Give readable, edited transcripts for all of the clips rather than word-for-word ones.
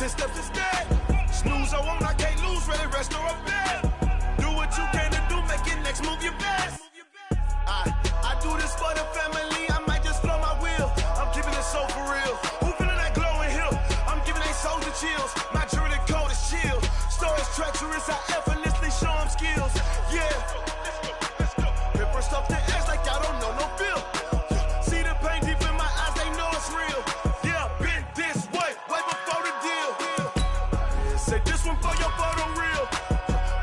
10 steps instead. Snooze or won't, I can't lose, really rest or a bed. Do what you can to do, make your next move your best. I do this for the family, I might just flow my wheel. I'm keeping it so for real. Who feeling that glowing hill? I'm giving they souls the chills. My jewelry cold is chill. Stories treacherous, I effortlessly show them skills. Yeah. Ripper stuff the edge like y'all don't know no feel. See the pain deep in my eyes, they know it's real. Yeah, been this way before the deal. Yeah, say this one for your photo real.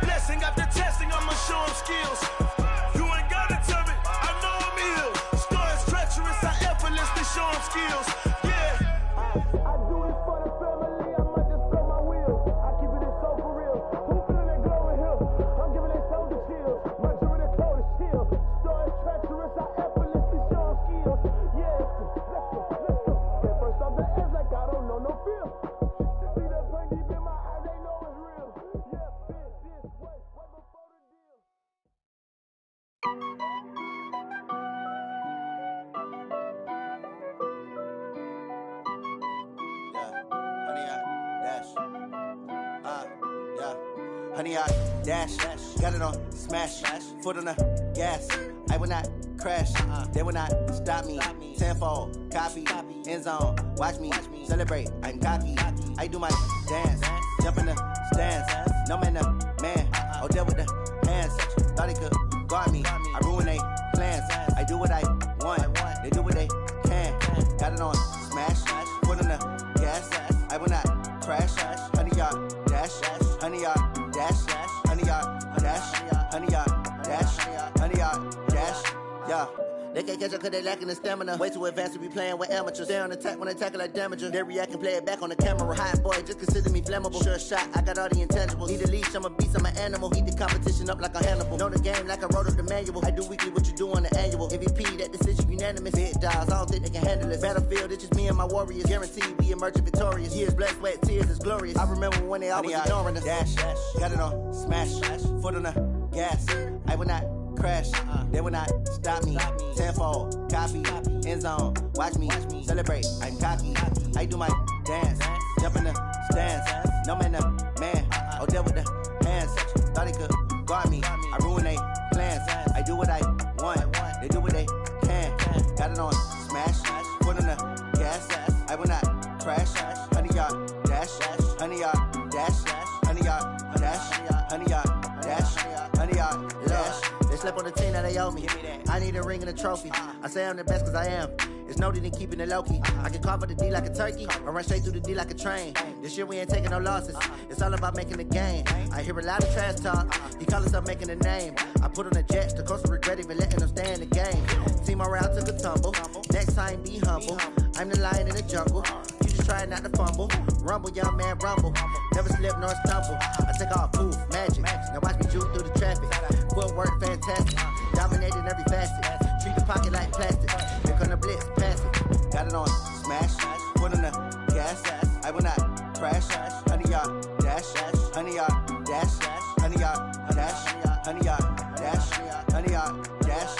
Blessing after testing, I'ma show them skills. You ain't gotta tell me, I know I'm ill. Stories treacherous, I effortlessly show them skills. Yeah. I do this for the family, I might just blow my wheel. I keep it so for real. Who feeling that glowing hill? I'm giving they souls the chills. My jewelry cold is chill. Stories treacherous, I effortlessly show them skills. Yeah, let's go. Get first off the edge like I don't know no feel. See that pain deep in my eyes, they know it's real. Yeah, been this way before the deal. Honey, I dash, got it on smash, foot on the gas. I will not crash, they will not stop me. Tenfold, copy, end zone, watch me celebrate. I'm cocky, I do my dance, jump in the stands. No man, the man, oh, deal with the hands. Thought he could guard me, I ruin they plans. I do what I want, they do what they can. Got it on smash, foot on the gas. I will not crash, honey, y'all dash, honey, y'all dash, honey, y'all dash, honey, y'all dash, honey, y'all dash, yeah. They can't catch up cause they lacking the stamina. Way too advanced to be playing with amateurs. Stay on attack when they tackle like damager. They react and play it back on the camera. Hot boy, just consider me flammable. Sure shot, I got all the intangibles. Need a leash, I'm a beast, I'm an animal. Heat the competition up like a Hannibal. Know the game like I wrote up the manual. I do weekly what you do on the annual. MVP, that decision unanimous. Big dogs, I don't think they can handle it. Battlefield, it's just me and my warriors. Guaranteed we emerging victorious. Years, blood, sweat, tears, it's glorious. I remember when they always ignoring us. Dash, got it on smash, foot on the gas. I will not crash, they will not stop me. Tenfold, copy, end zone, watch me celebrate. I'm cocky, I do my dance, jump in the stands. No man, the man, oh, deal with the hands. Thought he could guard me, I ruin they plans. I do what I want, they do what they can. Got it on smash, foot on the gas. I will not crash, honey, y'all dash, honey, y'all dash, honey, y'all dash, honey, y'all dash, honey, y'all dash. They slept on the team that they owe me. I need a ring and a trophy. I say I'm the best cause I am. It's no need in keeping it low-key. I can carve up the D like a turkey or run straight through the D like a train. This year we ain't taking no losses. It's all about making the game. I hear a lot of trash talk. He call himself making a name. I put on the jets. The coach will regret even letting them stay in the game. Team morale took a tumble. Next time be humble. I'm the lion in the jungle. You just try not to fumble. Rumble, young man, rumble. Never slip nor stumble. I take off, poof, magic. Now watch me juke through the traffic. Footwork fantastic. Dominating every facet. Treat the pocket like plastic. Here come the blitz, pass it. Got it on smash, foot on the gas. I will not crash, honey, y'all dash, honey, y'all dash, honey, y'all dash, honey, y'all dash, honey, y'all dash.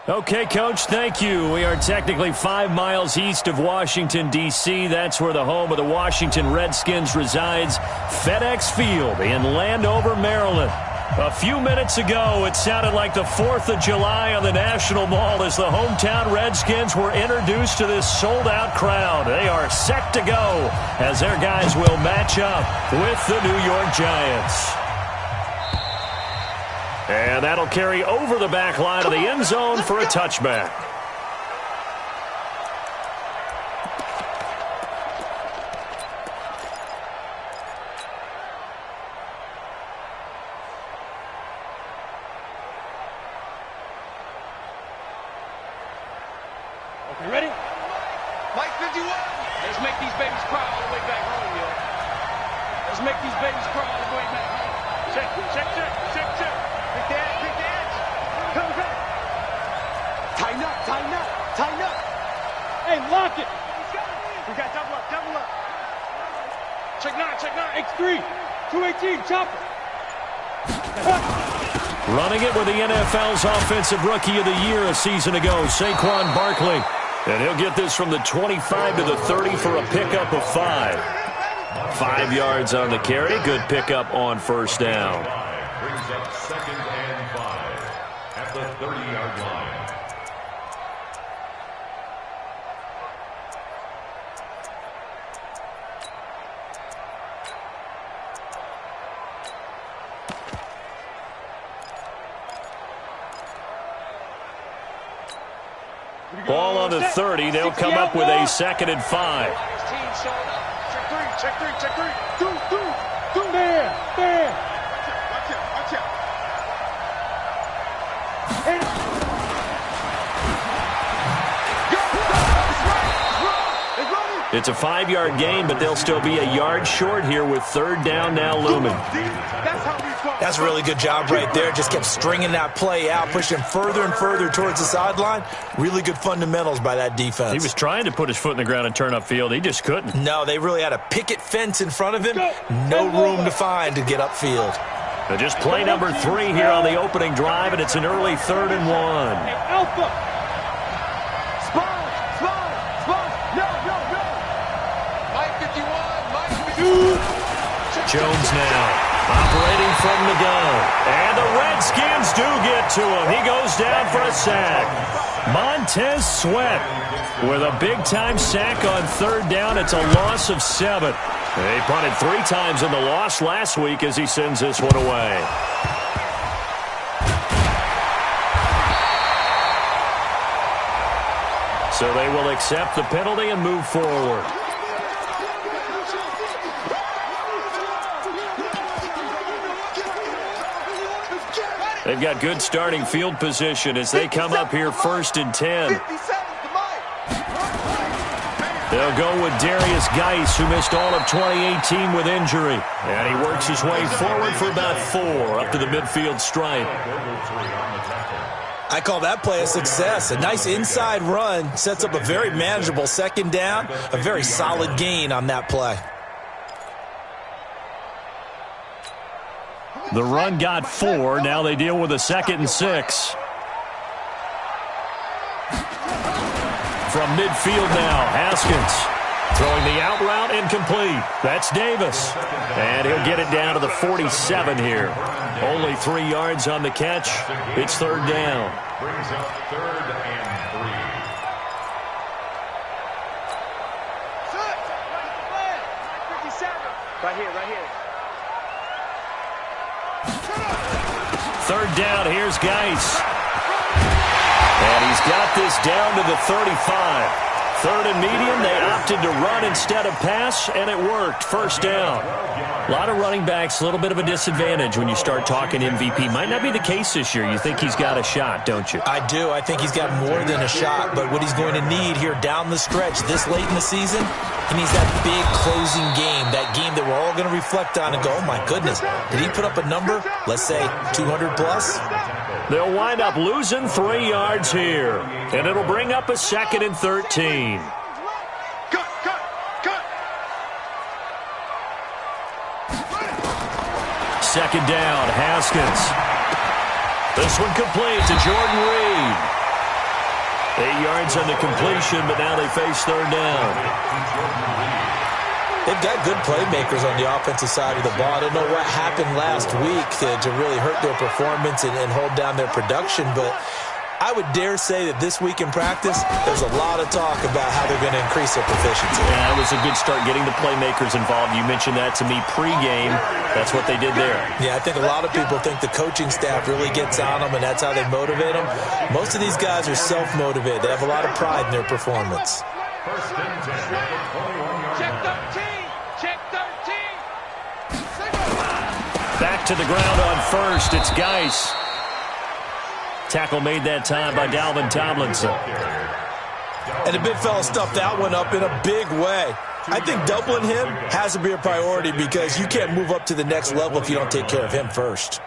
Okay, Coach, thank you. We are technically 5 miles east of Washington, D.C. That's where the home of the Washington Redskins resides, FedEx Field in Landover, Maryland. A few minutes ago, it sounded like the 4th of July on the National Mall as the hometown Redskins were introduced to this sold-out crowd. They are set to go as their guys will match up with the New York Giants. And that'll carry over the back line of the end zone for a touchback. Okay, ready? Mike 51. Let's make these babies cry all the way back home, yo. Let's make these babies cry all the way back home. Check, check, check, check, check. Big dad, big dad. Tighten up. Tighten up. Hey, lock it. We got double up. Double up. Check 9. Check 9. X3. 218. Chopper. Running it with the NFL's Offensive Rookie of the Year a season ago, Saquon Barkley. And he'll get this from the 25 to the 30 for a pickup of 5. 5 yards on the carry. Good pickup on first down. Brings up 2nd and 5 at the 30-yard line. Ball on the 30. They'll come up with a 2nd and 5. Check 3. Check 3. Do. There. Watch out. It's a 5-yard gain, but they'll still be a yard short here with 3rd down now looming. That's a really good job right there. Just kept stringing that play out, pushing further and further towards the sideline. Really good fundamentals by that defense. He was trying to put his foot in the ground and turn upfield. He just couldn't. No, they really had a picket fence in front of him. No room to find to get upfield. Now just play number 3 here on the opening drive, and it's an early 3rd and 1. Alpha. Spawn. No. Mike 51. Jones now operating from the gun. And the Redskins do get to him. He goes down for a sack. Montez Sweat with a big-time sack on 3rd down. It's a loss of 7. He punted 3 times in the loss last week as he sends this one away. So they will accept the penalty and move forward. They've got good starting field position as they come up here 1st and 10. They'll go with Darius Geis, who missed all of 2018 with injury. And he works his way forward for about 4 up to the midfield stripe. I call that play a success. A nice inside run sets up a very manageable 2nd down. A very solid gain on that play. The run got 4. Now they deal with a 2nd and 6. From midfield now, Haskins throwing the out route incomplete. That's Davis. And he'll get it down to the 47 here. Only 3 yards on the catch. It's 3rd down. Brings up 3rd and 3. Right here. 3rd down, here's Geis. And he's got this down to the 35. 3rd and medium, they opted to run instead of pass, and it worked. 1st down. A lot of running backs, a little bit of a disadvantage when you start talking MVP. Might not be the case this year. You think he's got a shot, don't you? I do. I think he's got more than a shot, but what he's going to need here down the stretch this late in the season, he needs that big closing game, that game that we're all going to reflect on and go, oh my goodness, did he put up a number, let's say 200 plus? They'll wind up losing 3 yards here, and it'll bring up a 2nd and 13. Cut. 2nd down, Haskins. This one complete to Jordan Reed. 8 yards on the completion, but now they face 3rd down. They've got good playmakers on the offensive side of the ball. I don't know what happened last week to really hurt their performance and hold down their production, but I would dare say that this week in practice, there's a lot of talk about how they're going to increase their proficiency. Yeah, it was a good start getting the playmakers involved. You mentioned that to me pregame. That's what they did there. Yeah, I think a lot of people think the coaching staff really gets on them, and that's how they motivate them. Most of these guys are self-motivated. They have a lot of pride in their performance. First and 10 at the 21-yard Check line. 13. Check 13. Back to the ground on first. It's Geis. Tackle made that time by Dalvin Tomlinson. And the big fella stuffed that one up in a big way. I think doubling him has to be a priority because you can't move up to the next level if you don't take care of him first.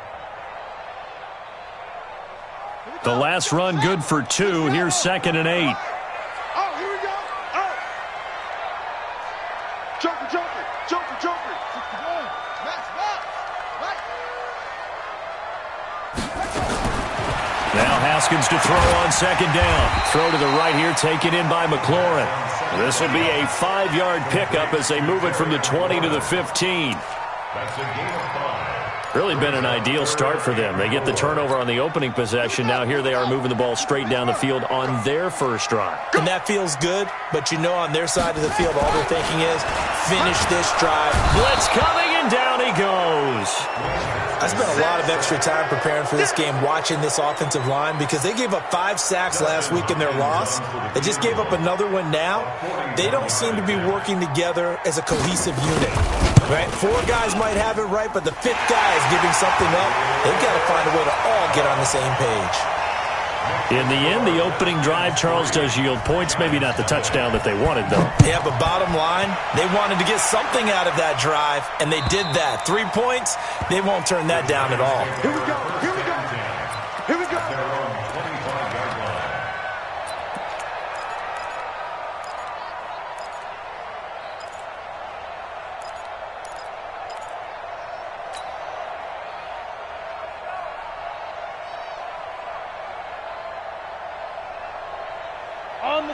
The last run good for 2. Here's 2nd and 8. Oh, here we go. Oh. Joker. 61. Now Haskins to throw on 2nd down. Throw to the right here, taken in by McLaurin. This will be a 5-yard pickup as they move it from the 20 to the 15. That's a gain of 5. Really been an ideal start for them. They get the turnover on the opening possession. Now here they are moving the ball straight down the field on their first drive. And that feels good, but you know on their side of the field, all they're thinking is, finish this drive. Blitz coming, and down he goes. I spent a lot of extra time preparing for this game watching this offensive line because they gave up 5 sacks last week in their loss. They just gave up another one now. They don't seem to be working together as a cohesive unit. Right? 4 guys might have it right, but the 5th guy is giving something up. They've got to find a way to all get on the same page. In the end, the opening drive, Charles, does yield points. Maybe not the touchdown that they wanted, though. Yeah, but bottom line, they wanted to get something out of that drive, and they did that. 3 points, they won't turn that down at all. Here we go. Their own 25-yard line.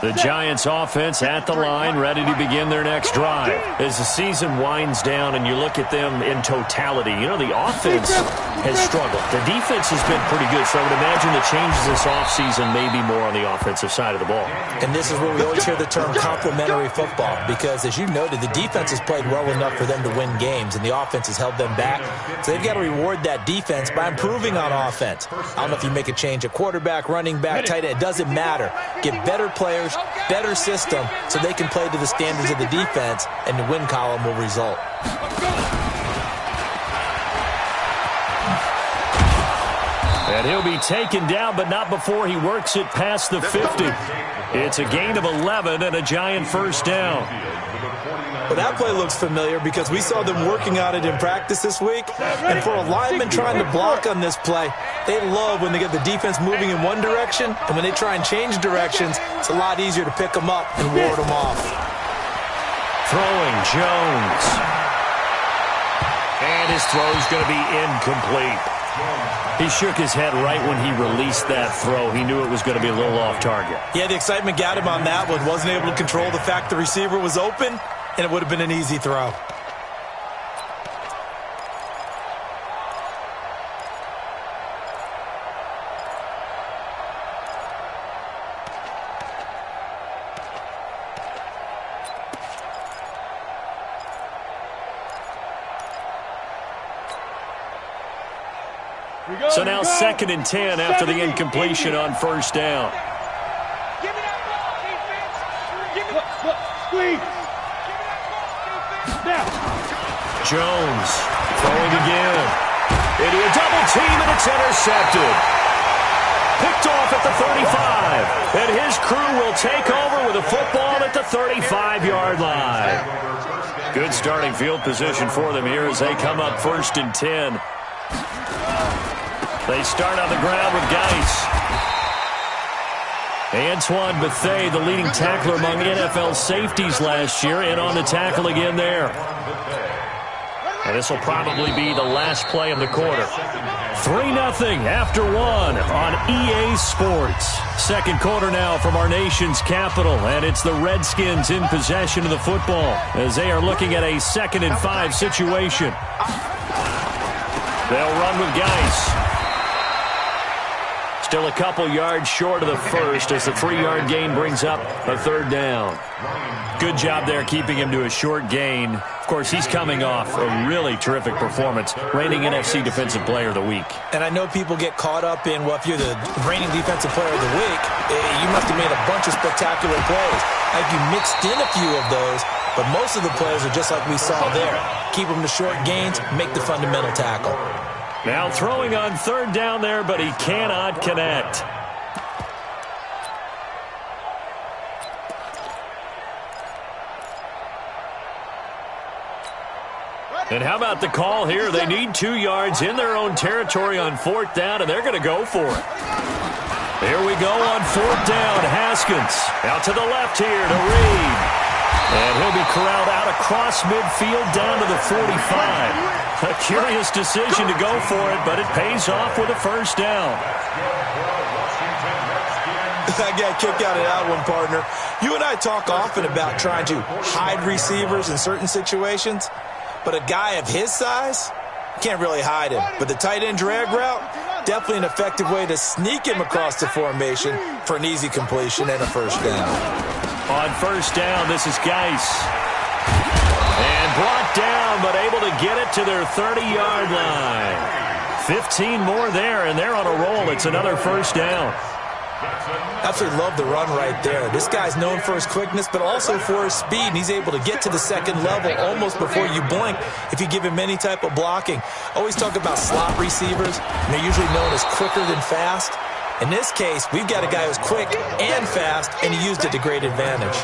The Giants offense at the line, ready to begin their next drive. As the season winds down and you look at them in totality, you know, the offense has struggled. The defense has been pretty good, so I would imagine the changes this offseason may be more on the offensive side of the ball. And this is where we always hear the term complementary football because, as you noted, the defense has played well enough for them to win games, and the offense has held them back. So they've got to reward that defense by improving on offense. I don't know if you make a change at quarterback, running back, tight end. It doesn't matter. Get better players, better system, so they can play to the standards of the defense, and the win column will result. And he'll be taken down, but not before he works it past the 50. It's a gain of 11 and a Giant first down. Well, that play looks familiar because we saw them working on it in practice this week. And for a lineman trying to block on this play, they love when they get the defense moving in one direction, and when they try and change directions, it's a lot easier to pick them up and ward them off. Throwing Jones. And his throw's going to be incomplete. He shook his head right when he released that throw. He knew it was going to be a little off target. Yeah, the excitement got him on that one. Wasn't able to control the fact the receiver was open, and it would have been an easy throw. So now 2nd and 10 after the incompletion on first down. Give me that ball, defense. Give me squeeze. Now. Jones throwing again. Into a double team, and it's intercepted. Picked off at the 35. And his crew will take over with a football at the 35-yard line. Good starting field position for them here as they come up 1st and 10. They start on the ground with Geis. Antoine Bethea, the leading tackler among NFL safeties last year, and on the tackle again there. And this will probably be the last play of the quarter. 3-0 after 1 on EA Sports. Second quarter now from our nation's capital, and it's the Redskins in possession of the football as they are looking at a 2nd and 5 situation. They'll run with Geis. Still a couple yards short of the first as the 3-yard gain brings up a 3rd down. Good job there keeping him to a short gain. Of course, he's coming off a really terrific performance, reigning NFC Defensive Player of the Week. And I know people get caught up in, well, if you're the reigning Defensive Player of the Week, you must have made a bunch of spectacular plays. Like you mixed in a few of those, but most of the plays are just like we saw there. Keep them to short gains, make the fundamental tackle. Now throwing on 3rd down there, but he cannot connect. And how about the call here? They need 2 yards in their own territory on 4th down, and they're going to go for it. Here we go on 4th down. Haskins out to the left here to Reed. And he'll be corralled out across midfield down to the 45. A curious decision to go for it, but it pays off with a 1st down. I got a kick out of that one, partner. You and I talk often about trying to hide receivers in certain situations, but a guy of his size can't really hide him. But the tight end drag route, definitely an effective way to sneak him across the formation for an easy completion and a 1st down. On 1st down, this is Geis. And brought down, but able to get it to their 30-yard line. 15 more there, and they're on a roll. It's another 1st down. Absolutely love the run right there. This guy's known for his quickness, but also for his speed, and he's able to get to the 2nd level almost before you blink if you give him any type of blocking. Always talk about slot receivers, and they're usually known as quicker than fast. In this case, we've got a guy who's quick and fast, and he used it to great advantage.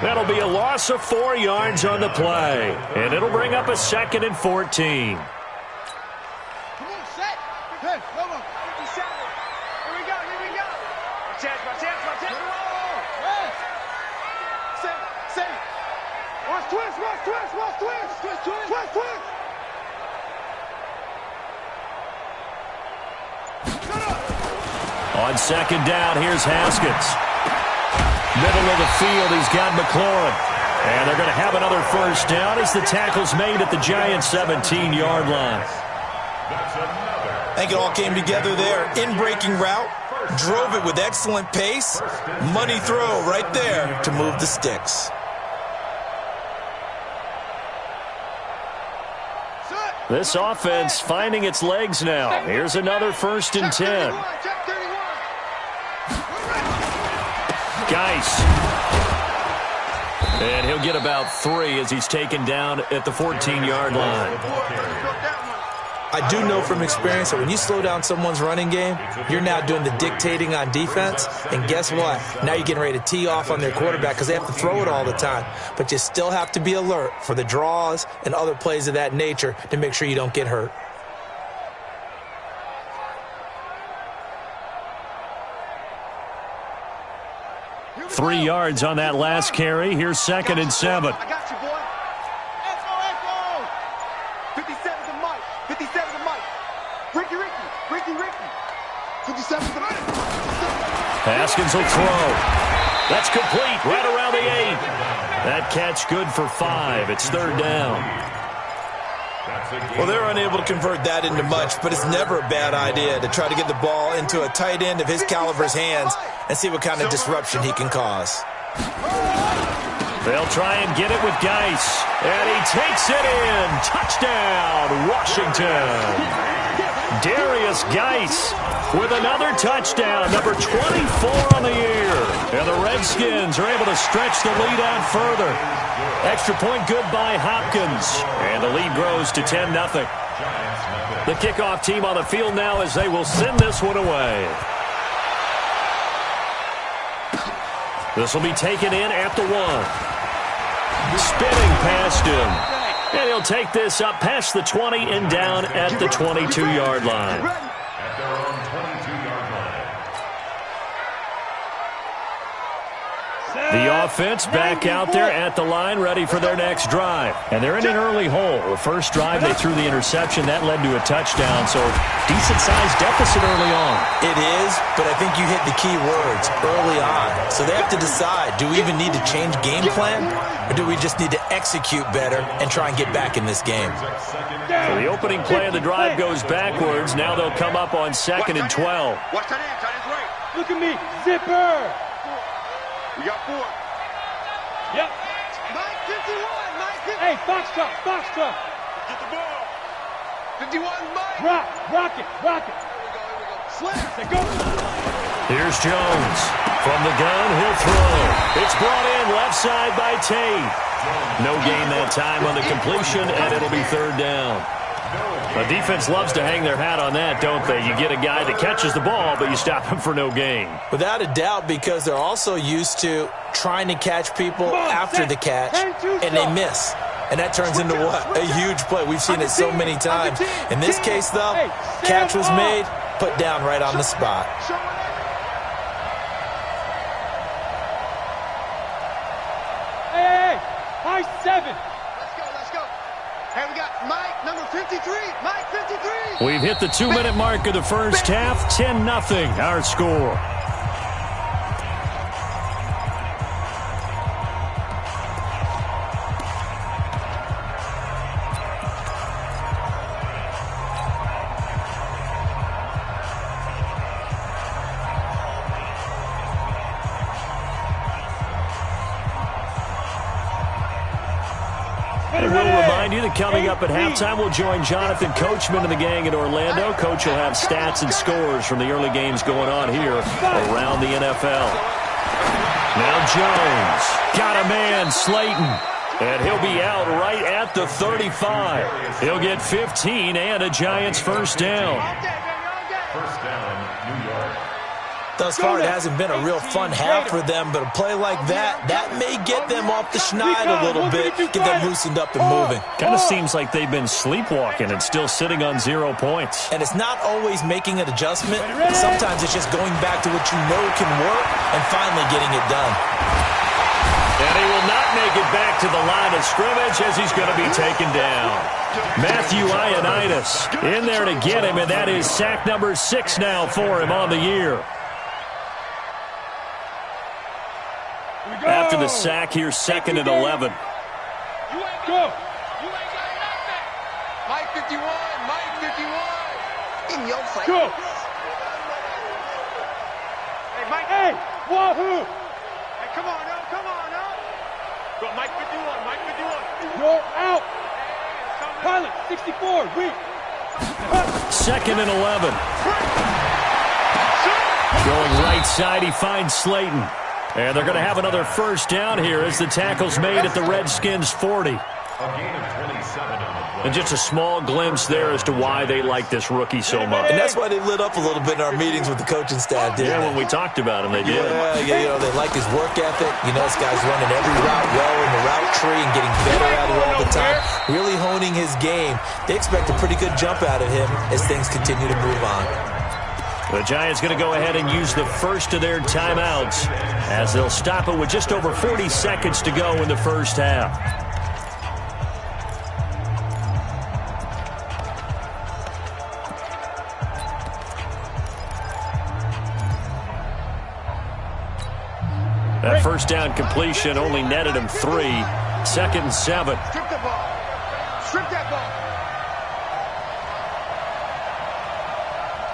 That'll be a loss of 4 yards on the play, and it'll bring up a 2nd and 14. On 2nd down, here's Haskins. Middle of the field, he's got McLaurin. And they're going to have another 1st down as the tackle's made at the Giants' 17-yard line. I think it all came together there. In-breaking route, drove it with excellent pace. Money throw right there to move the sticks. This offense finding its legs now. Here's another 1st and 10. Geis. And he'll get about 3 as he's taken down at the 14-yard line. I do know from experience that when you slow down someone's running game, you're now doing the dictating on defense. And guess what? Now you're getting ready to tee off on their quarterback because they have to throw it all the time. But you still have to be alert for the draws and other plays of that nature to make sure you don't get hurt. Three yards on that last carry. Here's 2nd and 7. I got you, boy. Echo, echo. 57 to Mike. 57 to Mike. Ricky. 57 to Mike. Haskins will throw. That's complete right around the 8. That catch good for 5. It's 3rd down. Well, they're unable to convert that into much, but it's never a bad idea to try to get the ball into a tight end of his caliber's hands and see what kind of disruption he can cause. They'll try and get it with Geis. And he takes it in. Touchdown, Washington. Darius Geis with another touchdown, number 24 on the year. And the Redskins are able to stretch the lead out further. Extra point good by Hopkins. And the lead grows to 10-0. The kickoff team on the field now as they will send this one away. This will be taken in at the 1. Spinning past him. And he'll take this up past the 20 and down at the 22-yard line. At their own 22-yard line. The offense back out there at the line, ready for their next drive. And they're in an early hole. The first drive, they threw the interception. That led to a touchdown, so decent-sized deficit early on. It is, but I think you hit the key words, early on. So they have to decide, do we even need to change game plan, or do we just need to execute better and try and get back in this game? So the opening play of the drive goes backwards. Now they'll come up on 2nd and 12. Watch that end, tight end right. Look at me, zipper. We got 4. Yep. Mike 51, Mike 51. Hey, Foxtrot. Get the ball. 51, Mike. Rock it. Here we go. Slams, they go. Here's Jones. From the gun, he'll throw. It's brought in left side by Tate. No gain that time on the completion, and it'll be 3rd down. The defense loves to hang their hat on that, don't they? You get a guy that catches the ball, but you stop him for no gain. Without a doubt, because they're also used to trying to catch people after the catch, and they miss. And that turns into what? A huge play. We've seen it so many times. In this case, though, catch was made, put down right on the spot. Boys 7. Let's go. Hey, we got Mike, number 53. Mike, 53. We've hit the 2-minute mark of the first half. 10-0 our score. And we'll remind you that coming up at halftime, we'll join Jonathan Coachman and the gang in Orlando. Coach will have stats and scores from the early games going on here around the NFL. Now Jones got a man, Slayton, and he'll be out right at the 35. He'll get 15 and a Giants first down. First down, New York. Thus far, it hasn't been a real fun half for them, but a play like that may get them off the schneid a little bit, get them loosened up and moving. Kind of seems like they've been sleepwalking and still sitting on 0 points. And it's not always making an adjustment. Sometimes it's just going back to what you know can work and finally getting it done. And he will not make it back to the line of scrimmage as he's going to be taken down. Matthew Ioannidis in there to get him, and that is sack number 6 now for him on the year. After the sack, here's 2nd and 11. You ain't got nothing. Mike 51. In your face. Go. Hey, Mike. Hey, wahoo. Hey, come on, no. Go, Mike 51. You're out. Pilot, 64. Weak. 2nd and 11. Going right side, he finds Slayton. And they're going to have another first down here as the tackle's made at the Redskins' 40. A gain of 27 on the play. And just a small glimpse there as to why they like this rookie so much. And that's why they lit up a little bit in our meetings with the coaching staff, didn't they? When we talked about him, they did. Yeah, they like his work ethic. This guy's running every route well in the route tree and getting better at it all the time. Really honing his game. They expect a pretty good jump out of him as things continue to move on. The Giants going to go ahead and use the first of their timeouts as they'll stop it with just over 40 seconds to go in the first half. That first down completion only netted him 3. 2nd and 7. Strip the ball. Strip that ball.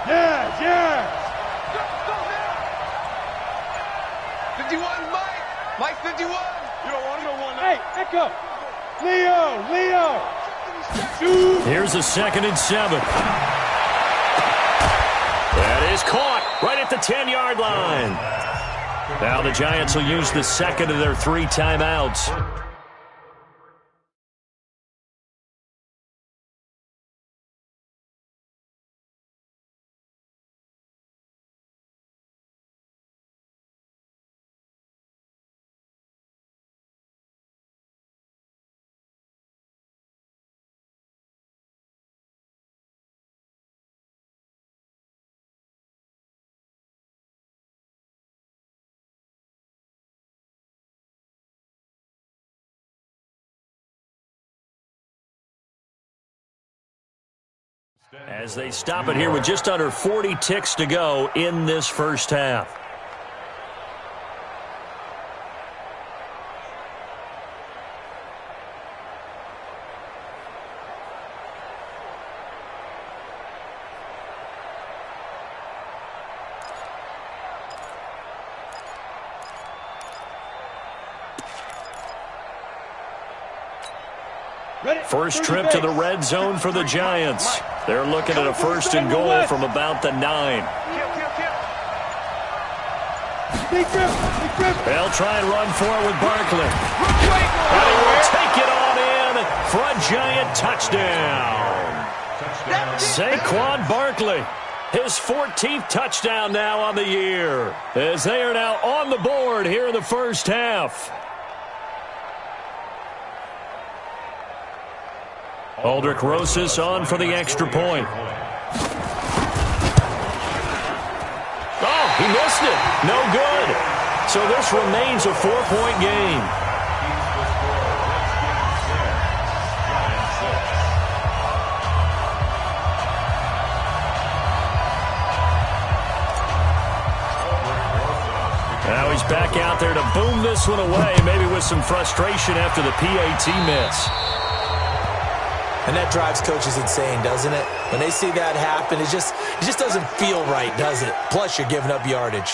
Yeah. 51, Mike 51. You don't want to go one. Hey, echo. Leo. Shoot. Here's a 2nd and 7. That is caught right at the 10-yard line. Now the Giants will use the 2nd of their 3 timeouts. As they stop it here with just under 40 ticks to go in this first half. First trip to the red zone for the Giants. They're looking at a 1st and goal from about the 9. They'll try and run for it with Barkley. And he will take it on in for a Giant touchdown. Saquon Barkley, his 14th touchdown now on the year, as they are now on the board here in the first half. Aldrich Rosas on for the extra point. Oh, he missed it. No good. So this remains a 4-point game. He's back out there to boom this one away, maybe with some frustration after the PAT miss. And that drives coaches insane, doesn't it? When they see that happen, it just doesn't feel right, does it? Plus, you're giving up yardage.